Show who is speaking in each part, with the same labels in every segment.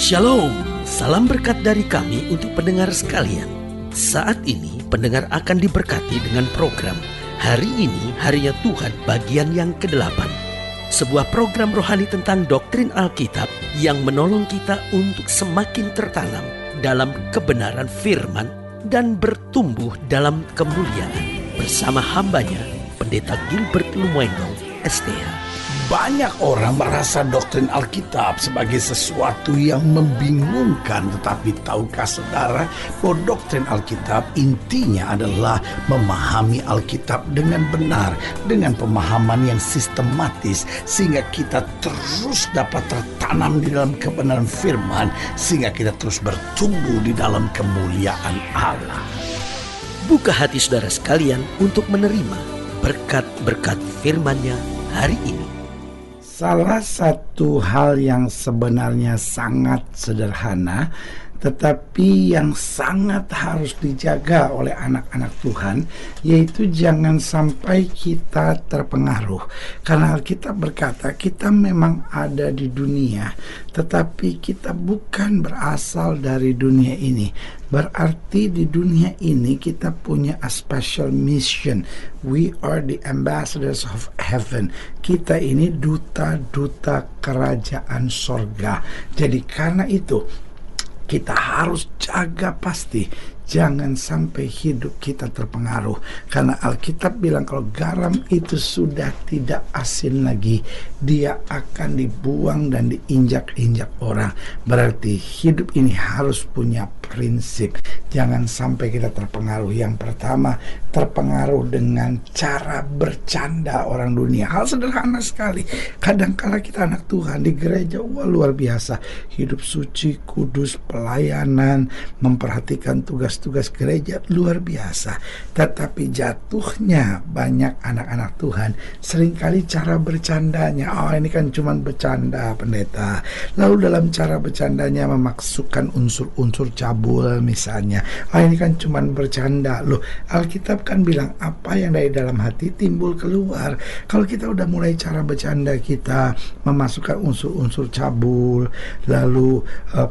Speaker 1: Shalom, salam berkat dari kami untuk pendengar sekalian. Saat ini pendengar akan diberkati dengan program Hari Ini Harinya Tuhan bagian yang ke-8. Sebuah program rohani tentang doktrin Alkitab yang menolong kita untuk semakin tertanam dalam kebenaran firman dan bertumbuh dalam kemuliaan. Bersama hambanya, Pendeta Gilbert Lumuendo, STH.
Speaker 2: Banyak orang merasa doktrin Alkitab sebagai sesuatu yang membingungkan. Tetapi tahukah saudara bahwa doktrin Alkitab intinya adalah memahami Alkitab dengan benar, dengan pemahaman yang sistematis, sehingga kita terus dapat tertanam di dalam kebenaran firman, sehingga kita terus bertumbuh di dalam kemuliaan Allah.
Speaker 1: Buka hati saudara sekalian untuk menerima berkat-berkat firman-Nya hari ini.
Speaker 2: Salah satu hal yang sebenarnya sangat sederhana, tetapi yang sangat harus dijaga oleh anak-anak Tuhan, yaitu jangan sampai kita terpengaruh. Karena Alkitab berkata kita memang ada di dunia, tetapi kita bukan berasal dari dunia ini. Berarti di dunia ini kita punya a special mission. We are the ambassadors of heaven. Kita ini duta-duta kerajaan sorga. Jadi karena itu kita harus jaga pasti jangan sampai hidup kita terpengaruh. Karena Alkitab bilang kalau garam itu sudah tidak asin lagi, dia akan dibuang dan diinjak-injak orang. Berarti hidup ini harus punya prinsip. Jangan sampai kita terpengaruh. Yang pertama, terpengaruh dengan cara bercanda orang dunia. Hal sederhana sekali. Kadangkala kita anak Tuhan di gereja, luar biasa. Hidup suci, kudus, pelayanan, memperhatikan tugas gereja luar biasa. Tetapi jatuhnya banyak anak-anak Tuhan seringkali cara bercandanya, ini kan cuma bercanda pendeta. Lalu dalam cara bercandanya memasukkan unsur-unsur cabul misalnya. Ini kan cuma bercanda. Loh, Alkitab kan bilang apa yang dari dalam hati timbul keluar. Kalau kita udah mulai cara bercanda kita memasukkan unsur-unsur cabul, lalu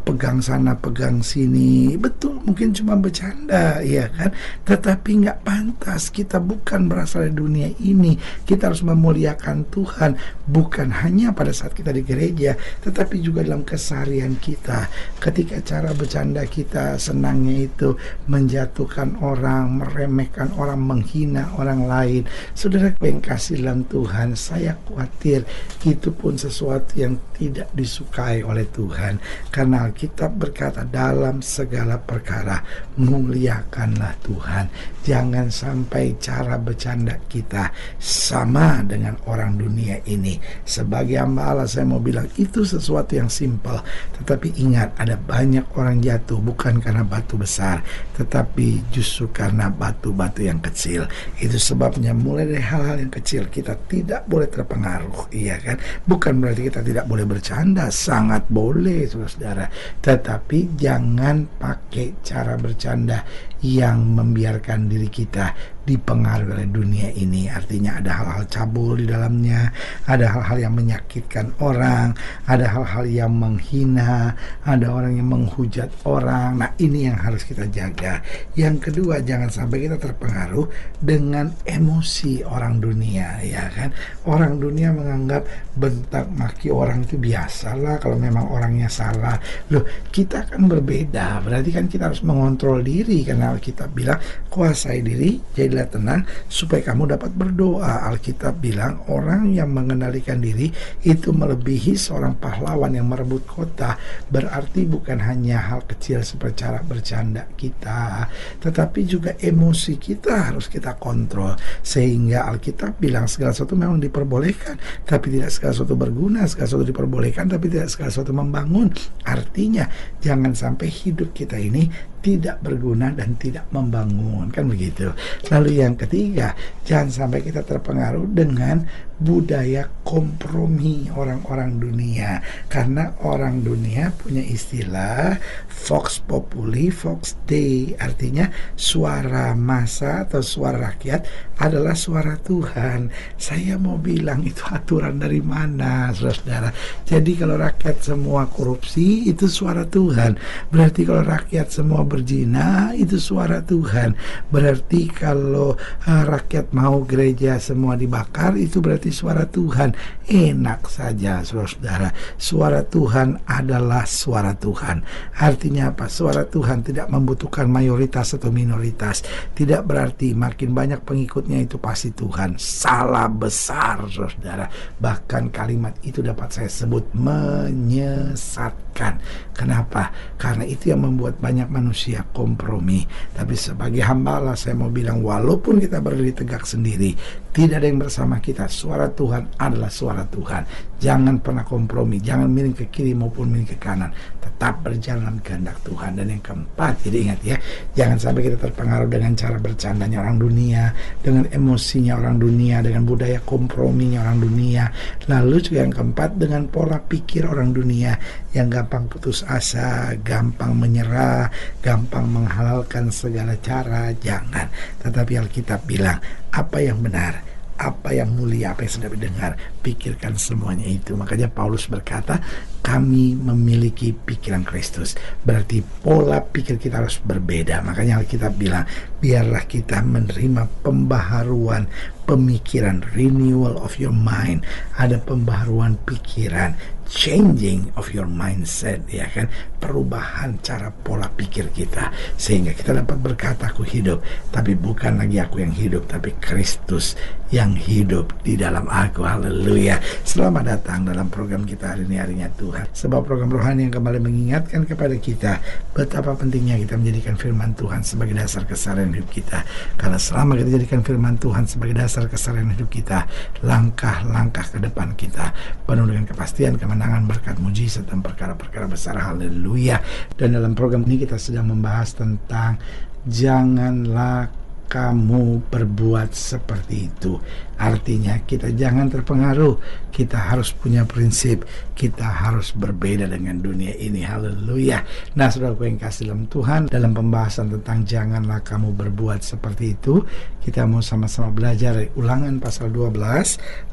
Speaker 2: pegang sana pegang sini, betul mungkin cuma bercanda, ya kan? Tetapi nggak pantas. Kita bukan berasal dari dunia ini. Kita harus memuliakan Tuhan, bukan hanya pada saat kita di gereja, tetapi juga dalam keseharian kita. Ketika cara bercanda kita senangnya itu menjatuhkan orang, meremehkan orang, menghina orang lain, saudara yang kasih dalam Tuhan, saya khawatir itu pun sesuatu yang tidak disukai oleh Tuhan. Karena Alkitab berkata dalam segala perkara muliakanlah Tuhan. Jangan sampai cara bercanda kita sama dengan orang dunia ini. Sebagai hamba Allah, saya mau bilang itu sesuatu yang simpel. Tetapi ingat, ada banyak orang jatuh bukan karena batu besar, tetapi justru karena batu-batu yang kecil. Itu sebabnya mulai dari hal-hal yang kecil kita tidak boleh terpengaruh, iya kan? Bukan berarti kita tidak boleh bercanda, sangat boleh saudara. Tetapi jangan pakai cara bercanda yang membiarkan diri kita dipengaruhi oleh dunia ini. Artinya ada hal-hal cabul di dalamnya, ada hal-hal yang menyakitkan orang, ada hal-hal yang menghina, ada orang yang menghujat orang. Nah, ini yang harus kita jaga. Yang kedua, jangan sampai kita terpengaruh dengan emosi orang dunia, ya kan? Orang dunia menganggap bentak maki orang itu biasalah kalau memang orangnya salah. Loh, kita kan berbeda. Berarti kan kita harus mengontrol diri, karena Alkitab bilang kuasai diri, jadilah tenang supaya kamu dapat berdoa. Alkitab bilang orang yang mengendalikan diri itu melebihi seorang pahlawan yang merebut kota. Berarti bukan hanya hal kecil seperti cara bercanda kita, tetapi juga emosi kita harus kita kontrol. Sehingga Alkitab bilang segala sesuatu memang diperbolehkan, tapi tidak segala sesuatu berguna. Segala sesuatu diperbolehkan, tapi tidak segala sesuatu membangun. Artinya jangan sampai hidup kita ini tidak berguna dan tidak membangun, kan begitu. Lalu yang ketiga, jangan sampai kita terpengaruh dengan budaya kompromi orang-orang dunia, karena orang dunia punya istilah Vox Populi, Vox Dei, artinya suara massa atau suara rakyat adalah suara Tuhan. Saya mau bilang itu aturan dari mana, saudara? Jadi kalau rakyat semua korupsi, itu suara Tuhan. Berarti kalau rakyat semua berzina, itu suara Tuhan. Berarti kalau rakyat mau gereja semua dibakar, itu berarti suara Tuhan. Enak saja, saudara. Suara Tuhan adalah suara Tuhan. Artinya apa? Suara Tuhan tidak membutuhkan mayoritas atau minoritas. Tidak berarti makin banyak pengikutnya itu pasti Tuhan. Salah besar, saudara. Bahkan kalimat itu dapat saya sebut menyesatkan. Kenapa? Karena itu yang membuat banyak manusia kompromi. Tapi sebagai hamba Allah, saya mau bilang, walaupun kita berdiri tegak sendiri, tidak ada yang bersama kita. Suara Tuhan adalah suara Tuhan. Jangan pernah kompromi, jangan miring ke kiri maupun miring ke kanan. Tetap berjalan kehendak Tuhan. Dan yang keempat, jadi ingat ya, jangan sampai kita terpengaruh dengan cara bercandanya orang dunia, dengan emosinya orang dunia, dengan budaya komprominya orang dunia. Lalu juga yang keempat, dengan pola pikir orang dunia yang gampang putus asa, gampang menyerah, gampang menghalalkan segala cara. Jangan. Tetapi Alkitab bilang, apa yang benar, apa yang mulia, apa yang sedap didengar, pikirkan semuanya itu. Makanya Paulus berkata, kami memiliki pikiran Kristus. Berarti pola pikir kita harus berbeda. Makanya Alkitab bilang, biarlah kita menerima pembaharuan pemikiran, renewal of your mind. Ada pembaharuan pikiran, changing of your mindset, ya kan, perubahan cara pola pikir kita, sehingga kita dapat berkata, aku hidup, tapi bukan lagi aku yang hidup, tapi Kristus yang hidup di dalam aku. Haleluya. Selamat datang dalam program kita hari ini, harinya Tuhan, sebuah program rohani yang kembali mengingatkan kepada kita betapa pentingnya kita menjadikan firman Tuhan sebagai dasar keseharian hidup kita. Karena selama kita jadikan firman Tuhan sebagai dasar keseharian hidup kita, langkah-langkah ke depan kita penuh dengan kepastian, kemenangan, berkat, mujizat, dan perkara-perkara besar. Haleluya. Dan dalam program ini kita sedang membahas tentang janganlah kamu berbuat seperti itu. Artinya kita jangan terpengaruh, kita harus punya prinsip, kita harus berbeda dengan dunia ini. Haleluya. Nah, saudaraku yang kasih dalam Tuhan, dalam pembahasan tentang janganlah kamu berbuat seperti itu, kita mau sama-sama belajar dari Ulangan pasal 12,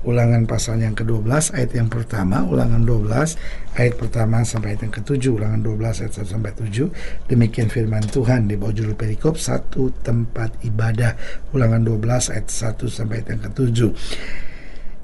Speaker 2: Ulangan pasal yang ke-12 ayat yang pertama, Ulangan 12 ayat pertama sampai ayat yang ke-7, Ulangan 12 ayat 1 sampai 7. Demikian firman Tuhan di bawah judul perikop satu tempat ibadah, Ulangan 12 ayat 1 sampai ayat yang ke-7.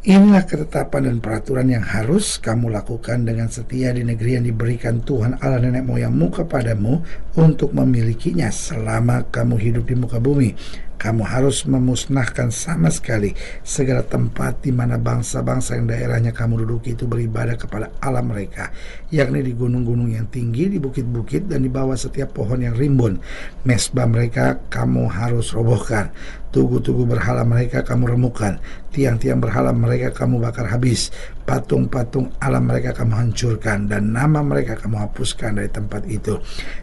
Speaker 2: Inilah ketetapan dan peraturan yang harus kamu lakukan dengan setia di negeri yang diberikan Tuhan Allah nenek moyangmu kepadamu untuk memilikinya selama kamu hidup di muka bumi. Kamu harus memusnahkan sama sekali segala tempat di mana bangsa-bangsa yang daerahnya kamu duduki itu beribadah kepada Allah mereka, yakni di gunung-gunung yang tinggi, di bukit-bukit, dan di bawah setiap pohon yang rimbun. Mesbah mereka kamu harus robohkan, tugu-tugu berhala mereka kamu remukkan, tiang-tiang berhala mereka kamu bakar habis, patung-patung Allah mereka kamu hancurkan, dan nama mereka kamu hapuskan dari tempat itu.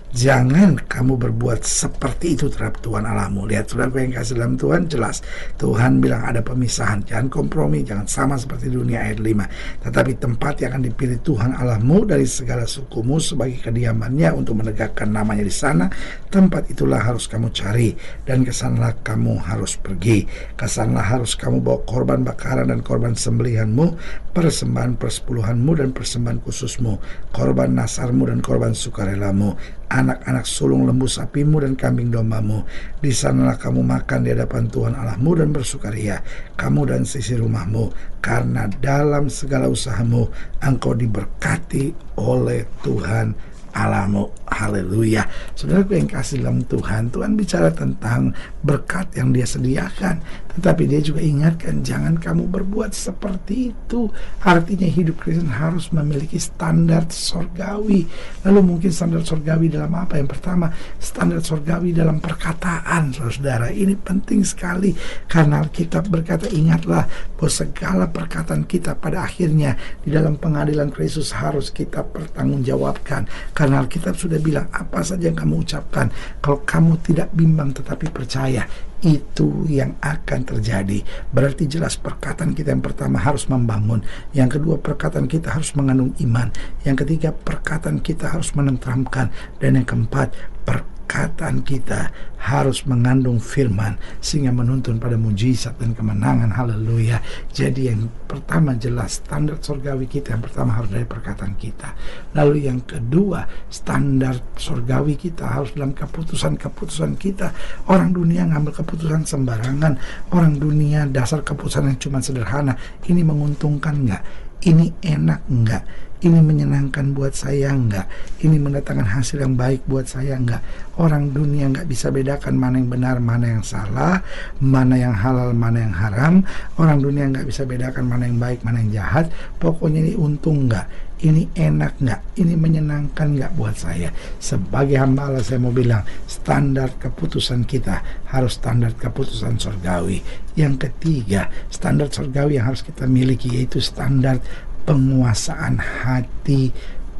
Speaker 2: Jangan kamu berbuat seperti itu terhadap Tuhan Allahmu. Lihat, saudara yang kasih dalam Tuhan, jelas Tuhan bilang ada pemisahan, jangan kompromi, jangan sama seperti dunia, ayat 5. Tetapi tempat yang akan dipilih Tuhan Allahmu dari segala sukumu sebagai kediamannya untuk menegakkan namanya di sana, tempat itulah harus kamu cari, dan kesanlah kamu harus pergi. Kesanlah harus kamu bawa korban bakaran dan korban sembelihanmu, persembahan persepuluhanmu dan persembahan khususmu, korban nasarmu dan korban sukarelamu, anak-anak sulung lembu sapimu dan kambing dombamu. Di sanalah kamu makan di hadapan Tuhan Allahmu dan bersukaria, kamu dan sisi rumahmu, karena dalam segala usahamu engkau diberkati oleh Tuhan Allahmu. Haleluya. Saudaraku yang kasih dalam Tuhan, Tuhan bicara tentang berkat yang Dia sediakan, tetapi Dia juga ingatkan jangan kamu berbuat seperti itu. Artinya hidup Kristen harus memiliki standar sorgawi. Lalu mungkin standar sorgawi dalam apa? Yang pertama, standar sorgawi dalam perkataan. Saudara, ini penting sekali karena Alkitab berkata, ingatlah bahwa segala perkataan kita pada akhirnya di dalam pengadilan Kristus harus kita pertanggungjawabkan. Karena Alkitab sudah bilang apa saja yang kamu ucapkan, kalau kamu tidak bimbang tetapi percaya, itu yang akan terjadi. Berarti jelas perkataan kita yang pertama harus membangun, yang kedua perkataan kita harus mengandung iman, yang ketiga perkataan kita harus menenteramkan, dan yang keempat perkataan kita harus mengandung firman sehingga menuntun pada mujizat dan kemenangan. Haleluya. Jadi yang pertama jelas standar surgawi kita yang pertama harus dari perkataan kita. Lalu yang kedua, standar surgawi kita harus dalam keputusan-keputusan kita. Orang dunia ngambil keputusan sembarangan, orang dunia dasar keputusan yang cuma sederhana. Ini menguntungkan enggak? Ini enak enggak? Ini menyenangkan buat saya enggak? Ini mendatangkan hasil yang baik buat saya enggak? Orang dunia enggak bisa bedakan mana yang benar, mana yang salah, mana yang halal, mana yang haram. Orang dunia enggak bisa bedakan mana yang baik, mana yang jahat. Pokoknya ini untung enggak? Ini enak enggak? Ini menyenangkan enggak buat saya? Sebagai hamba Allah saya mau bilang, standar keputusan kita harus standar keputusan surgawi. Yang ketiga, standar surgawi yang harus kita miliki yaitu standar penguasaan hati,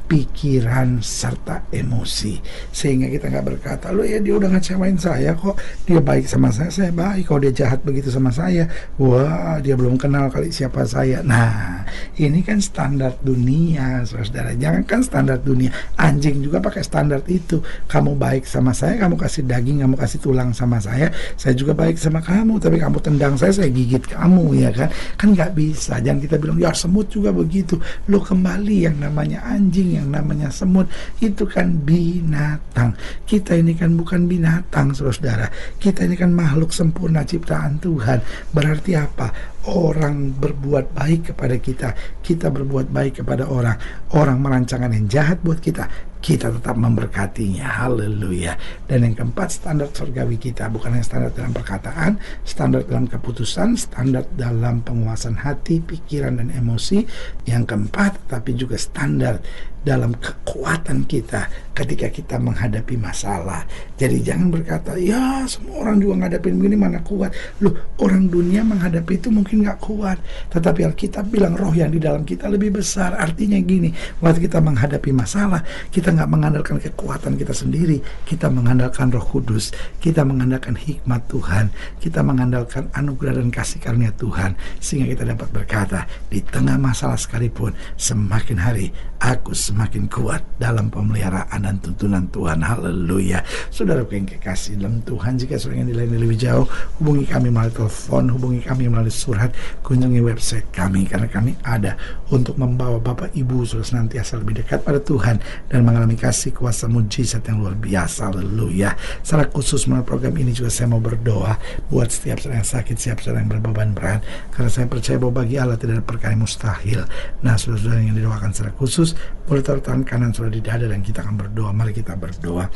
Speaker 2: pikiran, serta emosi. Sehingga kita gak berkata, loh ya dia udah ngecewain saya kok, dia baik sama saya baik. Kalau dia jahat begitu sama saya, wah dia belum kenal kali siapa saya. Nah, ini kan standar dunia, saudara. Jangankan standar dunia, anjing juga pakai standar itu. Kamu baik sama saya, kamu kasih daging, kamu kasih tulang sama saya juga baik sama kamu. Tapi kamu tendang saya gigit kamu, ya kan? Kan gak bisa. Jangan kita bilang, ya semut juga begitu. Lo kembali yang namanya anjing, yang namanya semut itu kan binatang. Kita ini kan bukan binatang, saudara. Kita ini kan makhluk sempurna ciptaan Tuhan. Berarti apa? Orang berbuat baik kepada kita, kita berbuat baik kepada orang. Orang merancangkan yang jahat buat kita, kita tetap memberkatinya. Haleluya. Dan yang keempat, standar surgawi kita bukan hanya standar dalam perkataan, standar dalam keputusan, standar dalam penguasaan hati, pikiran, dan emosi. Yang keempat, tapi juga standar dalam kekuatan kita ketika kita menghadapi masalah. Jadi jangan berkata, ya semua orang juga ngadapin begini mana kuat. Loh, orang dunia menghadapi itu mungkin gak kuat, tetapi Alkitab bilang roh yang di dalam kita lebih besar. Artinya gini, waktu kita menghadapi masalah, kita gak mengandalkan kekuatan kita sendiri, kita mengandalkan Roh Kudus, kita mengandalkan hikmat Tuhan, kita mengandalkan anugerah dan kasih karunia Tuhan, sehingga kita dapat berkata, di tengah masalah sekalipun, semakin hari aku semakin kuat dalam pemeliharaan dan tuntunan Tuhan. Haleluya. Saudara yang kekasih dalam Tuhan, jika saudara ingin dilayani lebih jauh, hubungi kami melalui telepon, hubungi kami melalui surat, kunjungi website kami, karena kami ada untuk membawa Bapak Ibu saudara senantiasa lebih dekat pada Tuhan dan mengalami kasih kuasa mujizat yang luar biasa. Haleluya. Secara khusus melalui program ini juga saya mau berdoa buat setiap saudara yang sakit, setiap saudara yang berbeban berat, karena saya percaya bahwa bagi Allah tidak ada perkara yang mustahil. Nah, saudara-saudara yang didoakan secara khusus, boleh taruh tangan kanan saudara di dada dan kita akan berdoa. Mari kita berdoa.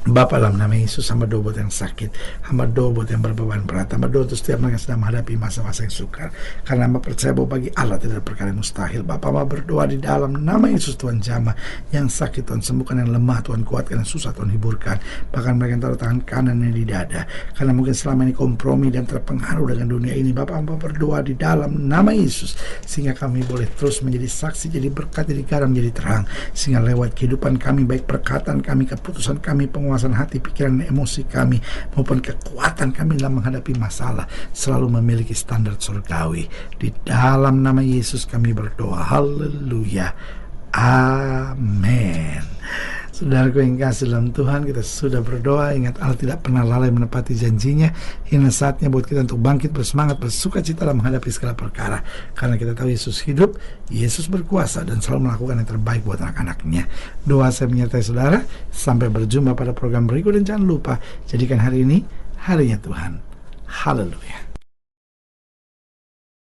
Speaker 2: Bapa, dalam nama Yesus, hamba doa buat yang sakit, hamba doa buat yang berbeban berat, hamba doa untuk setiap orang yang sedang menghadapi masa-masa yang sukar, karena hamba percaya bahwa bagi Allah tidak ada perkara yang mustahil. Bapa, hamba berdoa di dalam nama Yesus, Tuhan jamah yang sakit Tuhan sembuhkan, yang lemah Tuhan kuatkan, yang susah Tuhan hiburkan. Bahkan mereka yang taruh tangan kanannya di dada, karena mungkin selama ini kompromi dan terpengaruh dengan dunia ini. Bapa, hamba berdoa di dalam nama Yesus, sehingga kami boleh terus menjadi saksi, jadi berkat, jadi garam, jadi terang, sehingga lewat kehidupan kami, baik perkataan kami, keputusan kami, penguasaan hati, pikiran, dan emosi kami, maupun kekuatan kami dalam menghadapi masalah, selalu memiliki standar surgawi. Di dalam nama Yesus kami berdoa. Haleluya. Amin. Saudaraku yang kasih dalam Tuhan, kita sudah berdoa. Ingat, Allah tidak pernah lalai menepati janjinya. Ini saatnya buat kita untuk bangkit, bersemangat, bersuka cita dalam menghadapi segala perkara, karena kita tahu Yesus hidup, Yesus berkuasa, dan selalu melakukan yang terbaik buat anak-anaknya. Doa saya menyertai saudara. Sampai berjumpa pada program berikut, dan jangan lupa jadikan hari ini harinya Tuhan. Haleluya.